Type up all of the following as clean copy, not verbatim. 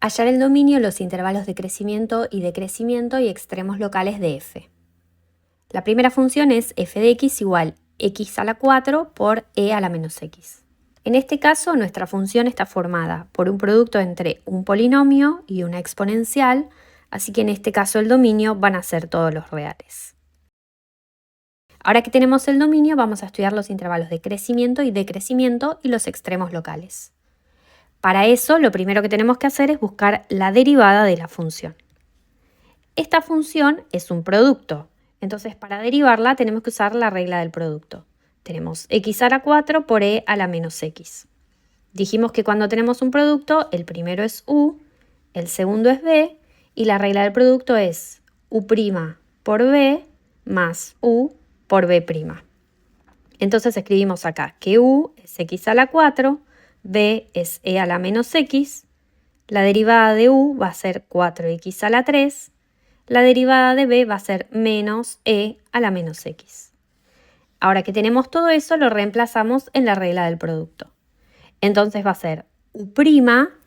Hallar el dominio, los intervalos de crecimiento y decrecimiento y extremos locales de f. La primera función es f de x igual x a la 4 por e a la menos x. En este caso, nuestra función está formada por un producto entre un polinomio y una exponencial, así que en este caso el dominio van a ser todos los reales. Ahora que tenemos el dominio, vamos a estudiar los intervalos de crecimiento y decrecimiento y los extremos locales. Para eso, lo primero que tenemos que hacer es buscar la derivada de la función. Esta función es un producto, entonces para derivarla tenemos que usar la regla del producto. Tenemos x a la 4 por e a la menos x. Dijimos que cuando tenemos un producto, el primero es u, el segundo es b, y la regla del producto es u' por b más u por b'. Entonces escribimos acá que u es x a la 4, b es e a la menos x, la derivada de u va a ser 4x a la 3, la derivada de b va a ser menos e a la menos x. Ahora que tenemos todo eso, lo reemplazamos en la regla del producto. Entonces va a ser u',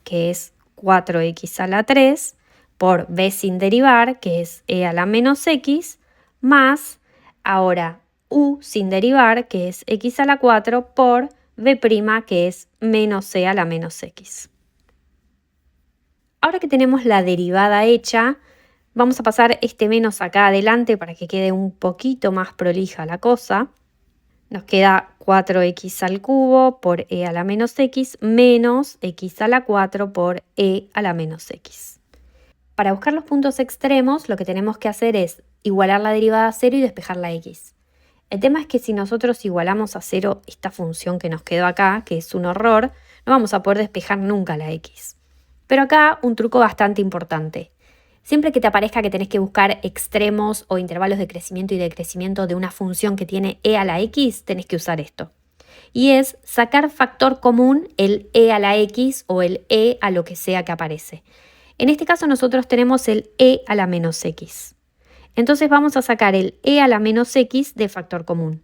que es 4x a la 3, por b sin derivar, que es e a la menos x, más, ahora, u sin derivar, que es x a la 4, por b', que es menos e a la menos x. Ahora que tenemos la derivada hecha, vamos a pasar este menos acá adelante para que quede un poquito más prolija la cosa. Nos queda 4x al cubo por e a la menos x menos x a la 4 por e a la menos x. Para buscar los puntos extremos, lo que tenemos que hacer es igualar la derivada a 0 y despejar la x. El tema es que si nosotros igualamos a 0 esta función que nos quedó acá, que es un horror, no vamos a poder despejar nunca la x. Pero acá un truco bastante importante. Siempre que te aparezca que tenés que buscar extremos o intervalos de crecimiento y decrecimiento de una función que tiene e a la x, tenés que usar esto. Y es sacar factor común el e a la x o el e a lo que sea que aparece. En este caso nosotros tenemos el e a la menos x. Entonces vamos a sacar el e a la menos x de factor común.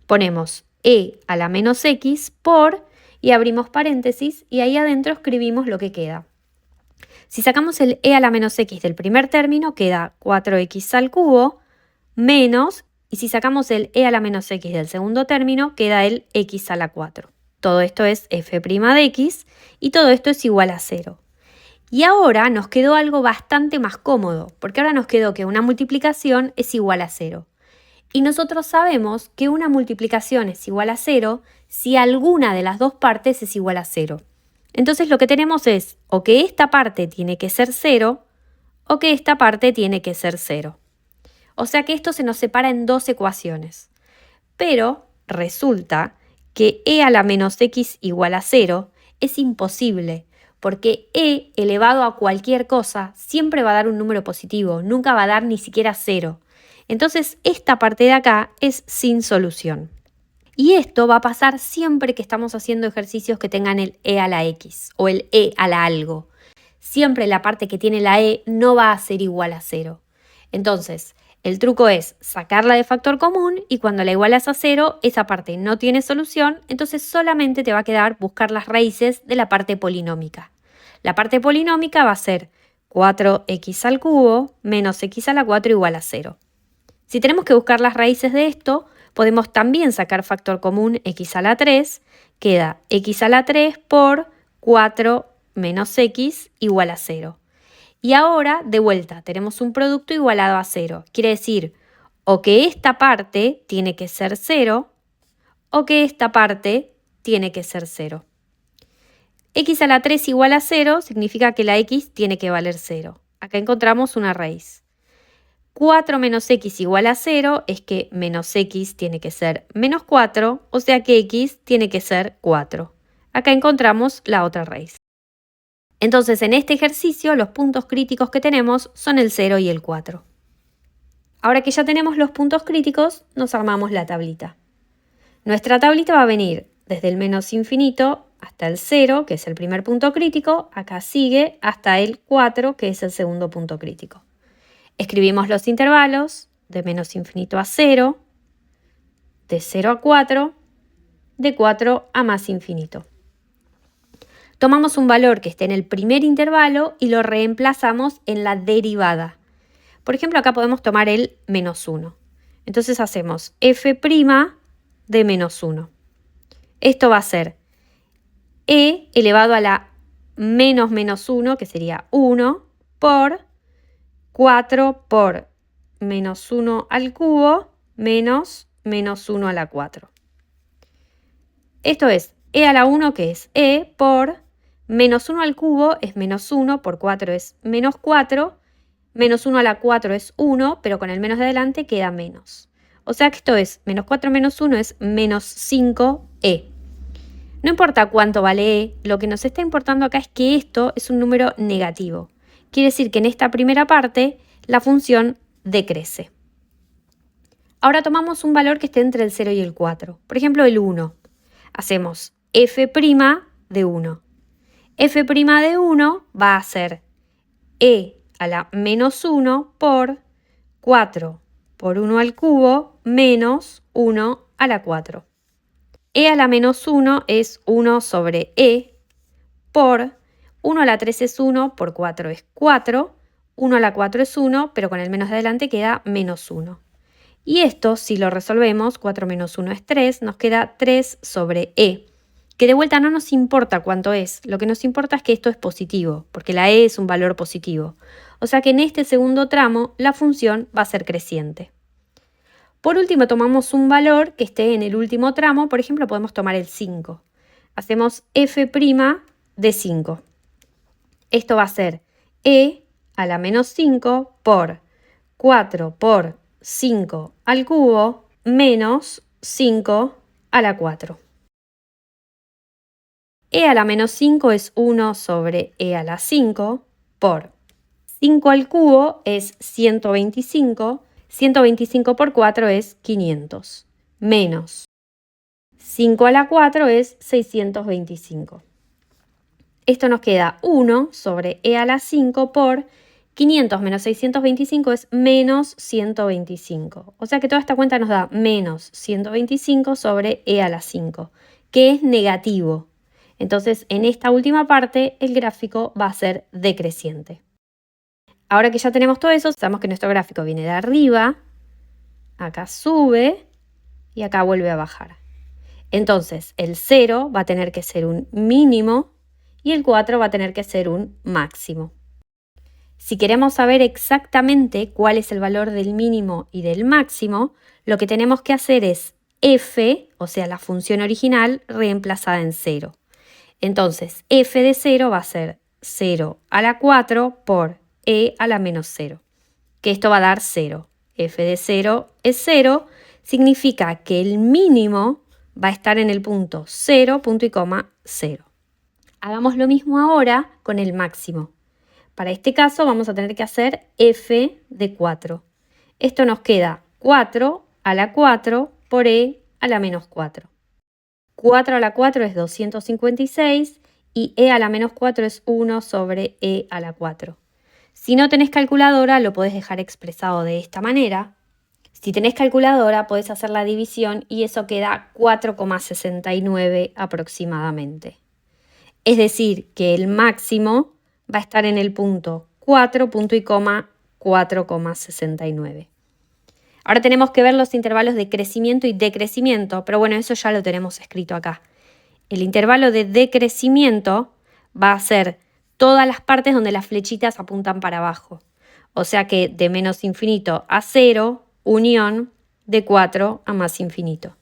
Ponemos e a la menos x por, y abrimos paréntesis, y ahí adentro escribimos lo que queda. Si sacamos el e a la menos x del primer término, queda 4x al cubo menos, y si sacamos el e a la menos x del segundo término, queda el x a la 4. Todo esto es f' de x, y todo esto es igual a 0. Y ahora nos quedó algo bastante más cómodo, porque ahora nos quedó que una multiplicación es igual a 0. Y nosotros sabemos que una multiplicación es igual a 0 si alguna de las dos partes es igual a 0. Entonces lo que tenemos es o que esta parte tiene que ser 0 o que esta parte tiene que ser 0. O sea que esto se nos separa en dos ecuaciones. Pero resulta que e a la menos x igual a 0 es imposible, porque e elevado a cualquier cosa siempre va a dar un número positivo, nunca va a dar ni siquiera 0. Entonces esta parte de acá es sin solución. Y esto va a pasar siempre que estamos haciendo ejercicios que tengan el e a la x o el e a la algo. Siempre la parte que tiene la e no va a ser igual a 0. Entonces, el truco es sacarla de factor común y cuando la igualas a 0, esa parte no tiene solución, entonces solamente te va a quedar buscar las raíces de la parte polinómica. La parte polinómica va a ser 4x al cubo menos x a la 4 igual a 0. Si tenemos que buscar las raíces de esto, podemos también sacar factor común x a la 3, queda x a la 3 por 4 menos x igual a 0. Y ahora, de vuelta, tenemos un producto igualado a 0. Quiere decir, o que esta parte tiene que ser 0, o que esta parte tiene que ser 0. X a la 3 igual a 0 significa que la x tiene que valer 0. Acá encontramos una raíz. 4 menos x igual a 0 es que menos x tiene que ser menos 4, o sea que x tiene que ser 4. Acá encontramos la otra raíz. Entonces, en este ejercicio, los puntos críticos que tenemos son el 0 y el 4. Ahora que ya tenemos los puntos críticos, nos armamos la tablita. Nuestra tablita va a venir desde el menos infinito hasta el 0, que es el primer punto crítico, acá sigue hasta el 4, que es el segundo punto crítico. Escribimos los intervalos de menos infinito a 0, de 0 a 4, de 4 a más infinito. Tomamos un valor que esté en el primer intervalo y lo reemplazamos en la derivada. Por ejemplo, acá podemos tomar el menos 1. Entonces hacemos f' de menos 1. Esto va a ser e elevado a la menos 1, que sería 1, por 4 por menos 1 al cubo menos menos 1 a la 4. Esto es e a la 1, que es e, por menos 1 al cubo es menos 1, por 4 es menos 4, menos 1 a la 4 es 1, pero con el menos de adelante queda menos. O sea que esto es menos 4 menos 1 es menos 5e. No importa cuánto vale e, lo que nos está importando acá es que esto es un número negativo. Quiere decir que en esta primera parte la función decrece. Ahora tomamos un valor que esté entre el 0 y el 4. Por ejemplo, el 1. Hacemos f' de 1. f' de 1 va a ser e a la menos 1 por 4 por 1 al cubo menos 1 a la 4. E a la menos 1 es 1 sobre e por 1 a la 3 es 1, por 4 es 4, 1 a la 4 es 1, pero con el menos de adelante queda menos 1. Y esto, si lo resolvemos, 4 menos 1 es 3, nos queda 3 sobre e, que de vuelta no nos importa cuánto es, lo que nos importa es que esto es positivo, porque la e es un valor positivo. O sea que en este segundo tramo la función va a ser creciente. Por último, tomamos un valor que esté en el último tramo, por ejemplo, podemos tomar el 5. Hacemos f' de 5. Esto va a ser e a la menos 5 por 4 por 5 al cubo menos 5 a la 4. E a la menos 5 es 1 sobre e a la 5 por 5 al cubo es 125. 125 por 4 es 500, menos 5 a la 4 es 625. Esto nos queda 1 sobre e a la 5 por 500 menos 625 es menos 125. O sea que toda esta cuenta nos da menos 125 sobre e a la 5, que es negativo. Entonces, en esta última parte, el gráfico va a ser decreciente. Ahora que ya tenemos todo eso, sabemos que nuestro gráfico viene de arriba, acá sube y acá vuelve a bajar. Entonces, el 0 va a tener que ser un mínimo y el 4 va a tener que ser un máximo. Si queremos saber exactamente cuál es el valor del mínimo y del máximo, lo que tenemos que hacer es f, o sea, la función original, reemplazada en 0. Entonces, f de 0 va a ser 0 a la 4 por e a la menos 0, que esto va a dar 0. F de 0 es 0, significa que el mínimo va a estar en el punto 0, punto y coma 0. Hagamos lo mismo ahora con el máximo. Para este caso vamos a tener que hacer f de 4. Esto nos queda 4 a la 4 por e a la menos 4. 4 a la 4 es 256 y e a la menos 4 es 1 sobre e a la 4. Si no tenés calculadora, lo podés dejar expresado de esta manera. Si tenés calculadora, podés hacer la división y eso queda 4,69 aproximadamente. Es decir, que el máximo va a estar en el punto 4, punto y coma 4,69. Ahora tenemos que ver los intervalos de crecimiento y decrecimiento, pero bueno, eso ya lo tenemos escrito acá. El intervalo de decrecimiento va a ser todas las partes donde las flechitas apuntan para abajo. O sea que de menos infinito a 0, unión de 4 a más infinito.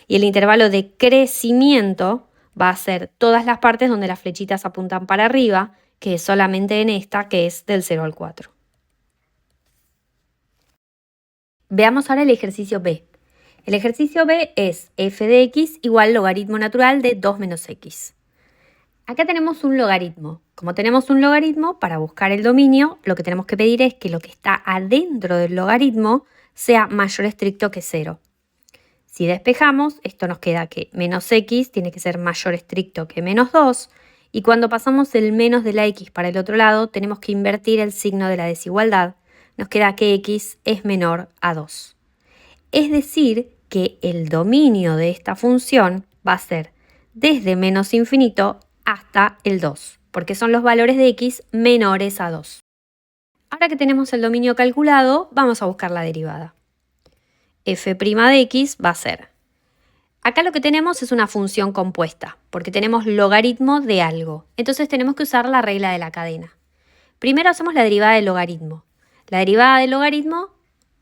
Y el intervalo de crecimiento va a ser todas las partes donde las flechitas apuntan para arriba, que es solamente en esta, que es del 0 al 4. Veamos ahora el ejercicio B. El ejercicio B es f de x igual logaritmo natural de 2 menos x. Acá tenemos un logaritmo. Como tenemos un logaritmo, para buscar el dominio, lo que tenemos que pedir es que lo que está adentro del logaritmo sea mayor estricto que 0. Si despejamos, esto nos queda que menos x tiene que ser mayor estricto que menos 2, y cuando pasamos el menos de la x para el otro lado, tenemos que invertir el signo de la desigualdad. Nos queda que x es menor a 2. Es decir, que el dominio de esta función va a ser desde menos infinito hasta el 2, porque son los valores de x menores a 2. Ahora que tenemos el dominio calculado, vamos a buscar la derivada. F' de x va a ser. Acá lo que tenemos es una función compuesta, porque tenemos logaritmo de algo. Entonces tenemos que usar la regla de la cadena. Primero hacemos la derivada del logaritmo. La derivada del logaritmo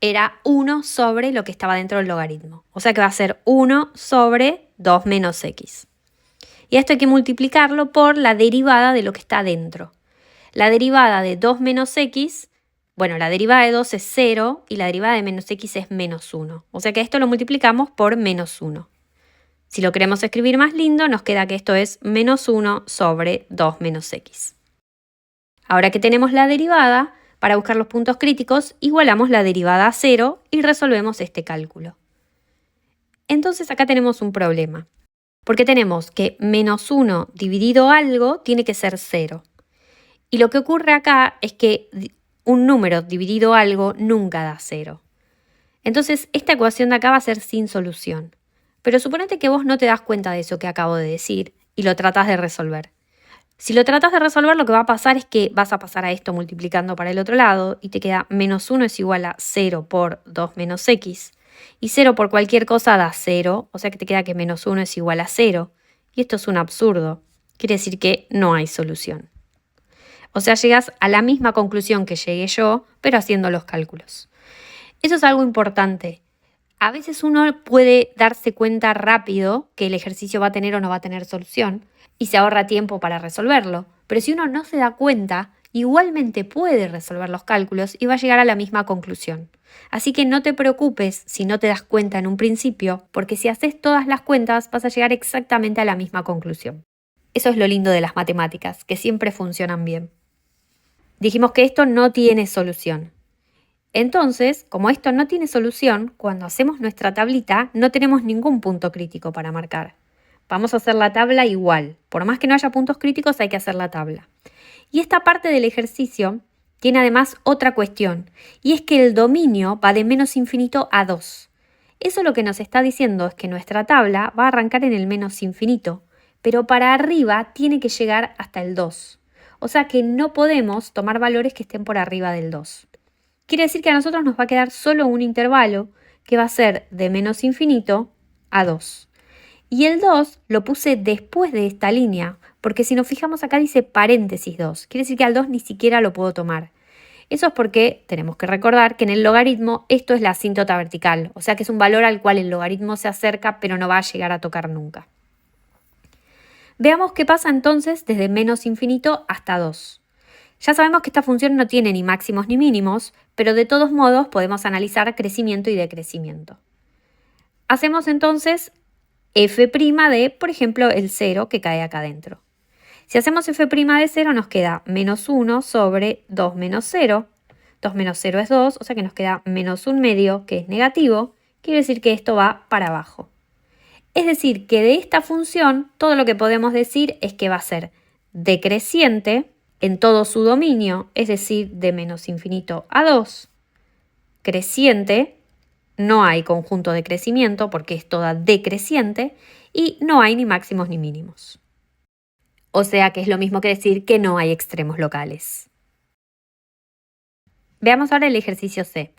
era 1 sobre lo que estaba dentro del logaritmo. O sea que va a ser 1 sobre 2 menos x. Y esto hay que multiplicarlo por la derivada de lo que está dentro. La derivada de 2 menos x, bueno, la derivada de 2 es 0 y la derivada de menos x es menos 1. O sea que esto lo multiplicamos por menos 1. Si lo queremos escribir más lindo, nos queda que esto es menos 1 sobre 2 menos x. Ahora que tenemos la derivada, para buscar los puntos críticos, igualamos la derivada a 0 y resolvemos este cálculo. Entonces acá tenemos un problema, porque tenemos que menos 1 dividido algo tiene que ser 0. Y lo que ocurre acá es que un número dividido algo nunca da 0. Entonces esta ecuación de acá va a ser sin solución. Pero suponete que vos no te das cuenta de eso que acabo de decir y lo tratás de resolver. Si lo tratás de resolver, lo que va a pasar es que vas a pasar a esto multiplicando para el otro lado y te queda menos 1 es igual a 0 por 2 menos x. Y 0 por cualquier cosa da 0, o sea que te queda que menos 1 es igual a 0. Y esto es un absurdo. Quiere decir que no hay solución. O sea, llegas a la misma conclusión que llegué yo, pero haciendo los cálculos. Eso es algo importante. A veces uno puede darse cuenta rápido que el ejercicio va a tener o no va a tener solución y se ahorra tiempo para resolverlo. Pero si uno no se da cuenta, igualmente puede resolver los cálculos y va a llegar a la misma conclusión. Así que no te preocupes si no te das cuenta en un principio, porque si haces todas las cuentas vas a llegar exactamente a la misma conclusión. Eso es lo lindo de las matemáticas, que siempre funcionan bien. Dijimos que esto no tiene solución. Entonces, como esto no tiene solución, cuando hacemos nuestra tablita no tenemos ningún punto crítico para marcar. Vamos a hacer la tabla igual. Por más que no haya puntos críticos, hay que hacer la tabla. Y esta parte del ejercicio tiene además otra cuestión, y es que el dominio va de menos infinito a 2. Eso lo que nos está diciendo es que nuestra tabla va a arrancar en el menos infinito, pero para arriba tiene que llegar hasta el 2. O sea que no podemos tomar valores que estén por arriba del 2. Quiere decir que a nosotros nos va a quedar solo un intervalo que va a ser de menos infinito a 2. Y el 2 lo puse después de esta línea, porque si nos fijamos acá dice paréntesis 2. Quiere decir que al 2 ni siquiera lo puedo tomar. Eso es porque tenemos que recordar que en el logaritmo esto es la asíntota vertical, o sea que es un valor al cual el logaritmo se acerca pero no va a llegar a tocar nunca. Veamos qué pasa entonces desde menos infinito hasta 2. Ya sabemos que esta función no tiene ni máximos ni mínimos, pero de todos modos podemos analizar crecimiento y decrecimiento. Hacemos entonces f' de, por ejemplo, el 0 que cae acá adentro. Si hacemos f' de 0 nos queda menos 1 sobre 2 menos 0. 2 menos 0 es 2, o sea que nos queda menos 1 medio, que es negativo. Quiere decir que esto va para abajo. Es decir, que de esta función todo lo que podemos decir es que va a ser decreciente en todo su dominio, es decir, de menos infinito a 2, creciente, no hay conjunto de crecimiento porque es toda decreciente, y no hay ni máximos ni mínimos. O sea que es lo mismo que decir que no hay extremos locales. Veamos ahora el ejercicio C.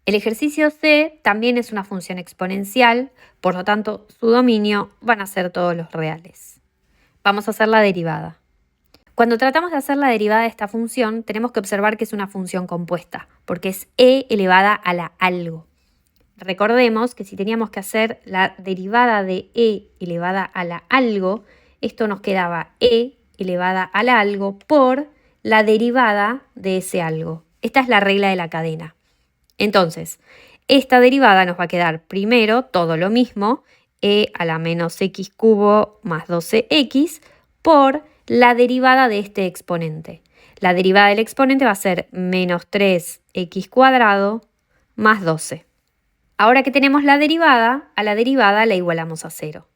El ejercicio C también es una función exponencial, por lo tanto su dominio van a ser todos los reales. Vamos a hacer la derivada. Cuando tratamos de hacer la derivada de esta función, tenemos que observar que es una función compuesta, porque es e elevada a la algo. Recordemos que si teníamos que hacer la derivada de e elevada a la algo, esto nos quedaba e elevada a la algo por la derivada de ese algo. Esta es la regla de la cadena. Entonces, esta derivada nos va a quedar primero todo lo mismo, e a la menos x cubo más 12x, por la derivada de este exponente. La derivada del exponente va a ser menos 3x cuadrado más 12. Ahora que tenemos la derivada, a la derivada la igualamos a 0.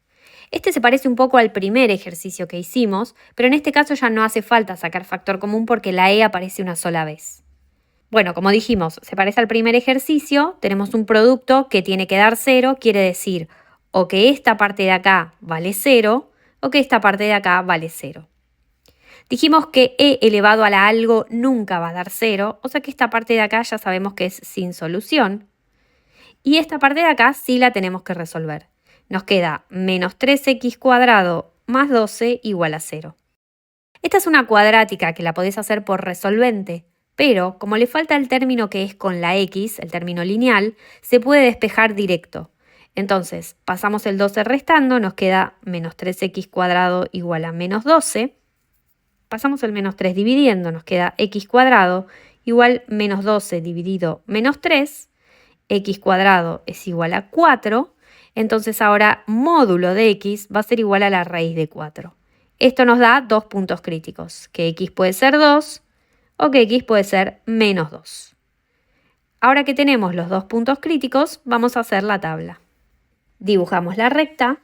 Este se parece un poco al primer ejercicio que hicimos, pero en este caso ya no hace falta sacar factor común porque la e aparece una sola vez. Bueno, como dijimos, se parece al primer ejercicio, tenemos un producto que tiene que dar 0, quiere decir o que esta parte de acá vale 0 o que esta parte de acá vale 0. Dijimos que e elevado a la algo nunca va a dar 0, o sea que esta parte de acá ya sabemos que es sin solución. Y esta parte de acá sí la tenemos que resolver. Nos queda menos 3x cuadrado más 12 igual a 0. Esta es una cuadrática que la podés hacer por resolvente, pero como le falta el término que es con la x, el término lineal, se puede despejar directo. Entonces, pasamos el 12 restando, nos queda menos 3x cuadrado igual a menos 12. Pasamos el menos 3 dividiendo, nos queda x cuadrado igual menos 12 dividido menos 3. X cuadrado es igual a 4. Entonces ahora módulo de x va a ser igual a la raíz de 4. Esto nos da dos puntos críticos, que x puede ser 2 o que x puede ser menos 2. Ahora que tenemos los dos puntos críticos, vamos a hacer la tabla. Dibujamos la recta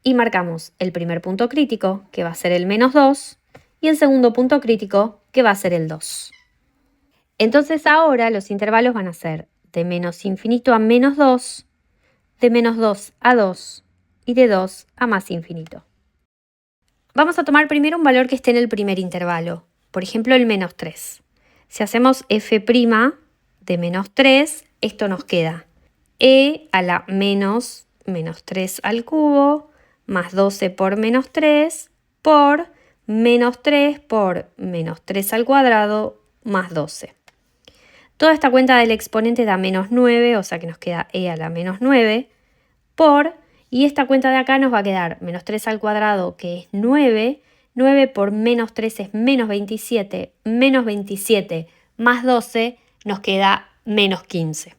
y marcamos el primer punto crítico, que va a ser el menos 2, y el segundo punto crítico, que va a ser el 2. Entonces ahora los intervalos van a ser de menos infinito a menos 2, de menos 2 a 2 y de 2 a más infinito. Vamos a tomar primero un valor que esté en el primer intervalo, por ejemplo el menos 3. Si hacemos f' de menos 3, esto nos queda e a la menos 3 al cubo más 12 por menos 3 por menos 3 por menos 3 al cuadrado más 12. Toda esta cuenta del exponente da menos 9, o sea que nos queda e a la menos 9 por, y esta cuenta de acá nos va a quedar menos 3 al cuadrado, que es 9, 9 por menos 3 es menos 27 más 12 nos queda menos 15.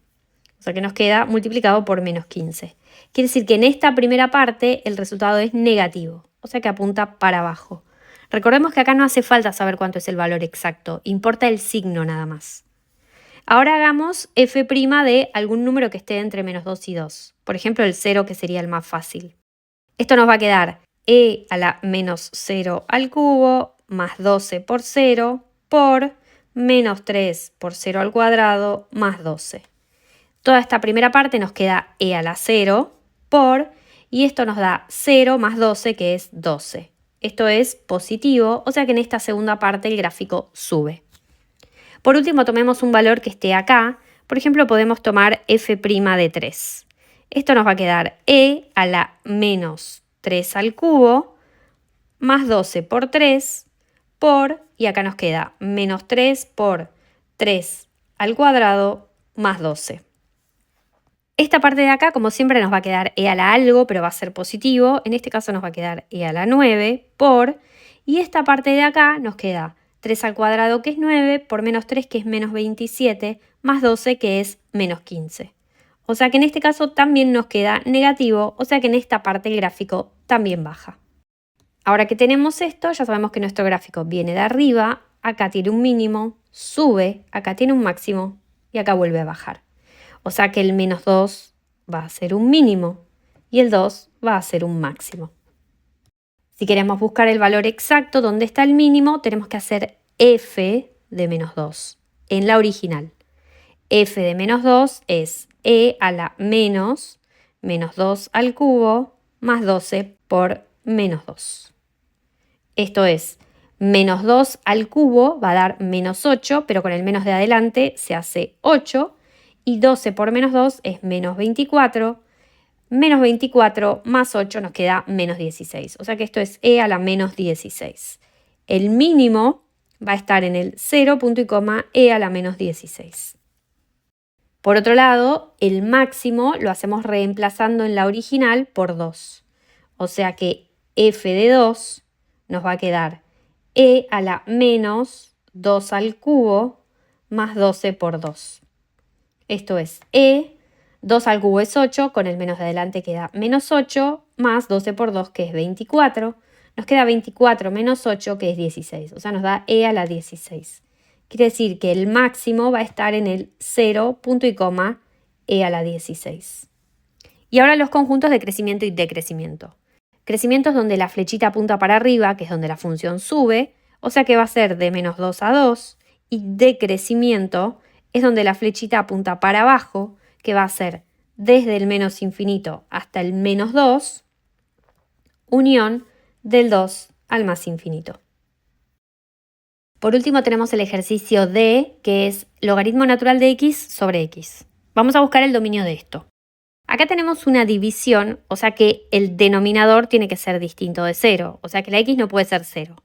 O sea que nos queda multiplicado por menos 15. Quiere decir que en esta primera parte el resultado es negativo, o sea que apunta para abajo. Recordemos que acá no hace falta saber cuánto es el valor exacto, importa el signo nada más. Ahora hagamos f' de algún número que esté entre menos 2 y 2. Por ejemplo, el 0, que sería el más fácil. Esto nos va a quedar e a la menos 0 al cubo más 12 por 0 por menos 3 por 0 al cuadrado más 12. Toda esta primera parte nos queda e a la 0 por, y esto nos da 0 más 12, que es 12. Esto es positivo, o sea que en esta segunda parte el gráfico sube. Por último, tomemos un valor que esté acá. Por ejemplo, podemos tomar f' de 3. Esto nos va a quedar e a la menos 3 al cubo más 12 por 3 por, y acá nos queda menos 3 por 3 al cuadrado más 12. Esta parte de acá, como siempre, nos va a quedar e a la algo, pero va a ser positivo. En este caso nos va a quedar e a la 9 por, y esta parte de acá nos queda 3 al cuadrado, que es 9, por menos 3, que es menos 27, más 12, que es menos 15. O sea que en este caso también nos queda negativo, o sea que en esta parte el gráfico también baja. Ahora que tenemos esto, ya sabemos que nuestro gráfico viene de arriba, acá tiene un mínimo, sube, acá tiene un máximo y acá vuelve a bajar. O sea que el menos 2 va a ser un mínimo y el 2 va a ser un máximo. Si queremos buscar el valor exacto donde está el mínimo, tenemos que hacer f de menos 2 en la original. F de menos 2 es e a la menos 2 al cubo más 12 por menos 2. Esto es, menos 2 al cubo va a dar menos 8, pero con el menos de adelante se hace 8, y 12 por menos 2 es menos 24, menos 24 más 8 nos queda menos 16. O sea que esto es e a la menos 16. El mínimo va a estar en el 0, punto y coma, e a la menos 16. Por otro lado, el máximo lo hacemos reemplazando en la original por 2. O sea que f de 2 nos va a quedar e a la menos 2 al cubo más 12 por 2. Esto es e, 2 al cubo es 8, con el menos de adelante queda menos 8, más 12 por 2, que es 24. Nos queda 24 menos 8, que es 16, o sea, nos da e a la 16. Quiere decir que el máximo va a estar en el 0, punto y coma, e a la 16. Y ahora los conjuntos de crecimiento y decrecimiento. Crecimiento es donde la flechita apunta para arriba, que es donde la función sube, o sea que va a ser de menos 2 a 2, y decrecimiento es donde la flechita apunta para abajo, que va a ser desde el menos infinito hasta el menos 2, unión del 2 al más infinito. Por último tenemos el ejercicio D, que es logaritmo natural de x sobre x. Vamos a buscar el dominio de esto. Acá tenemos una división, o sea que el denominador tiene que ser distinto de 0, o sea que la x no puede ser 0.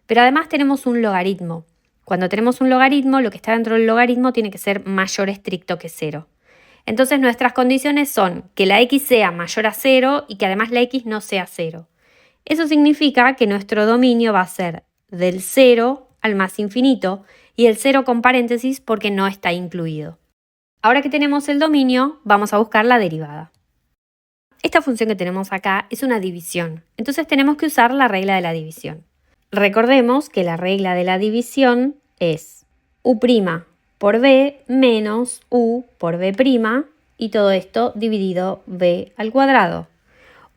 Pero además tenemos un logaritmo. Cuando tenemos un logaritmo, lo que está dentro del logaritmo tiene que ser mayor estricto que 0. Entonces nuestras condiciones son que la x sea mayor a 0 y que además la x no sea 0. Eso significa que nuestro dominio va a ser del 0 al más infinito y el 0 con paréntesis porque no está incluido. Ahora que tenemos el dominio, vamos a buscar la derivada. Esta función que tenemos acá es una división, entonces tenemos que usar la regla de la división. Recordemos que la regla de la división es u' por b menos u por b' y todo esto dividido b al cuadrado.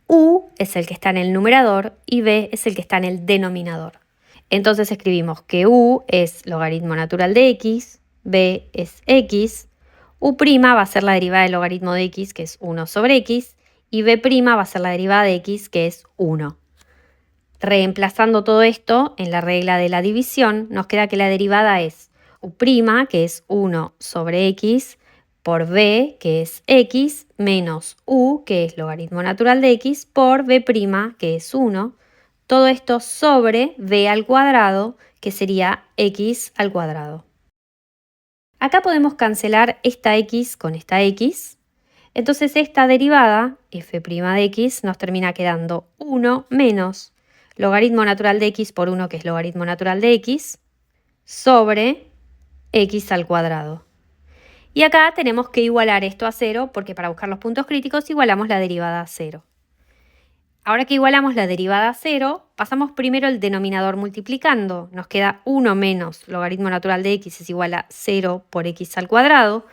U es el que está en el numerador y b es el que está en el denominador. Entonces escribimos que u es logaritmo natural de x, b es x, u' va a ser la derivada del logaritmo de x, que es 1 sobre x, y b' va a ser la derivada de x, que es 1. Reemplazando todo esto en la regla de la división, nos queda que la derivada es u', que es 1 sobre x, por b, que es x, menos u, que es logaritmo natural de x, por b', que es 1. Todo esto sobre b al cuadrado, que sería x al cuadrado. Acá podemos cancelar esta x con esta x. Entonces esta derivada, f' de x, nos termina quedando 1 menos logaritmo natural de x por 1, que es logaritmo natural de x, sobre x al cuadrado. Y acá tenemos que igualar esto a 0, porque para buscar los puntos críticos igualamos la derivada a 0. Ahora que igualamos la derivada a 0, pasamos primero el denominador multiplicando. Nos queda 1 menos logaritmo natural de x es igual a 0 por x al cuadrado,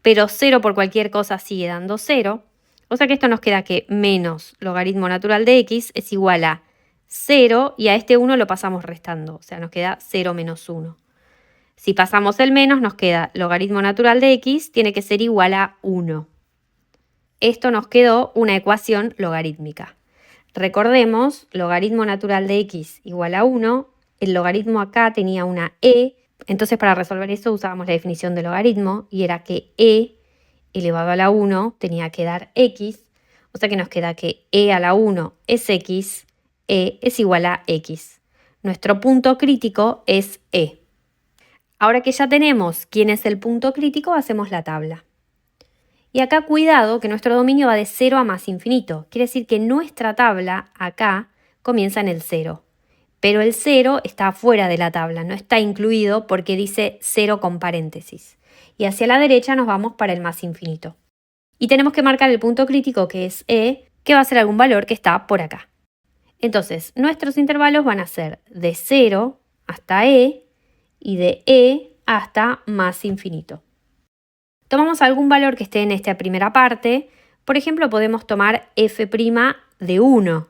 pero 0 por cualquier cosa sigue dando 0. O sea que esto nos queda que menos logaritmo natural de x es igual a 0 y a este 1 lo pasamos restando, o sea, nos queda 0 menos 1. Si pasamos el menos, nos queda logaritmo natural de x tiene que ser igual a 1. Esto nos quedó una ecuación logarítmica. Recordemos, logaritmo natural de x igual a 1, el logaritmo acá tenía una e, entonces para resolver eso usábamos la definición de logaritmo y era que e elevado a la 1 tenía que dar x, o sea que nos queda que e a la 1 es x, e es igual a x. Nuestro punto crítico es e. Ahora que ya tenemos quién es el punto crítico, hacemos la tabla. Y acá cuidado que nuestro dominio va de 0 a más infinito. Quiere decir que nuestra tabla acá comienza en el 0. Pero el 0 está fuera de la tabla, no está incluido porque dice 0 con paréntesis. Y hacia la derecha nos vamos para el más infinito. Y tenemos que marcar el punto crítico que es e, que va a ser algún valor que está por acá. Entonces, nuestros intervalos van a ser de 0 hasta e y de e hasta más infinito. Tomamos algún valor que esté en esta primera parte. Por ejemplo, podemos tomar f' de 1.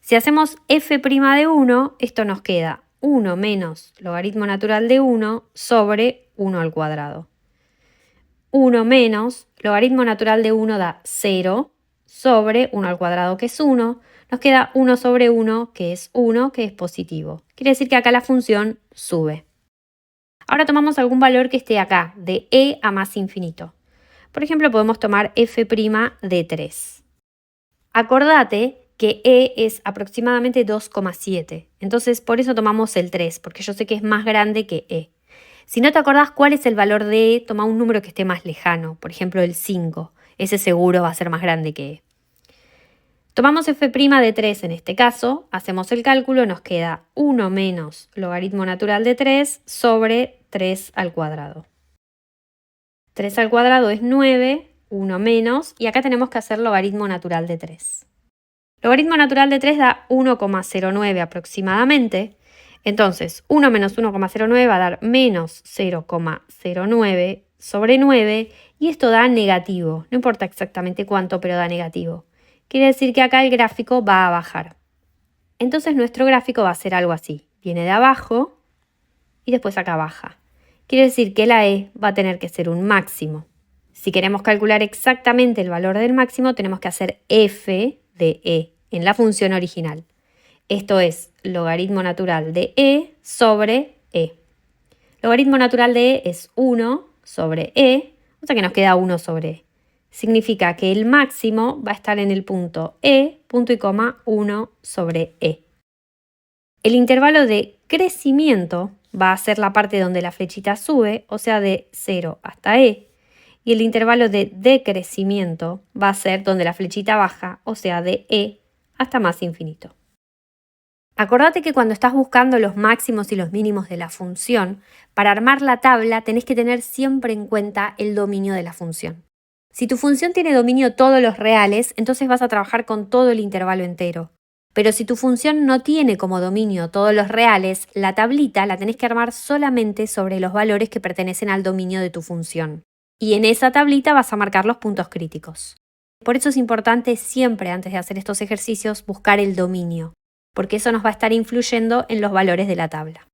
Si hacemos f' de 1, esto nos queda 1 menos logaritmo natural de 1 sobre 1 al cuadrado. 1 menos logaritmo natural de 1 da 0 sobre 1 al cuadrado, que es 1. Nos queda 1 sobre 1, que es 1, que es positivo. Quiere decir que acá la función sube. Ahora tomamos algún valor que esté acá, de e a más infinito. Por ejemplo, podemos tomar f' de 3. Acordate que e es aproximadamente 2,7. Entonces, por eso tomamos el 3, porque yo sé que es más grande que e. Si no te acordás cuál es el valor de e, toma un número que esté más lejano. Por ejemplo, el 5. Ese seguro va a ser más grande que e. Tomamos f' de 3 en este caso, hacemos el cálculo, nos queda 1 menos logaritmo natural de 3 sobre 3 al cuadrado. 3 al cuadrado es 9, 1 menos, y acá tenemos que hacer logaritmo natural de 3. Logaritmo natural de 3 da 1,09 aproximadamente, entonces 1 menos 1,09 va a dar menos 0,09 sobre 9, y esto da negativo, no importa exactamente cuánto, pero da negativo. Quiere decir que acá el gráfico va a bajar. Entonces nuestro gráfico va a ser algo así. Viene de abajo y después acá baja. Quiere decir que la e va a tener que ser un máximo. Si queremos calcular exactamente el valor del máximo, tenemos que hacer f de e en la función original. Esto es logaritmo natural de e sobre e. Logaritmo natural de e es 1 sobre e, o sea que nos queda 1 sobre e. Significa que el máximo va a estar en el punto e, punto y coma, 1 sobre e. El intervalo de crecimiento va a ser la parte donde la flechita sube, o sea de 0 hasta e, y el intervalo de decrecimiento va a ser donde la flechita baja, o sea de e hasta más infinito. Acordate que cuando estás buscando los máximos y los mínimos de la función, para armar la tabla tenés que tener siempre en cuenta el dominio de la función. Si tu función tiene dominio todos los reales, entonces vas a trabajar con todo el intervalo entero. Pero si tu función no tiene como dominio todos los reales, la tablita la tenés que armar solamente sobre los valores que pertenecen al dominio de tu función. Y en esa tablita vas a marcar los puntos críticos. Por eso es importante siempre, antes de hacer estos ejercicios, buscar el dominio, porque eso nos va a estar influyendo en los valores de la tabla.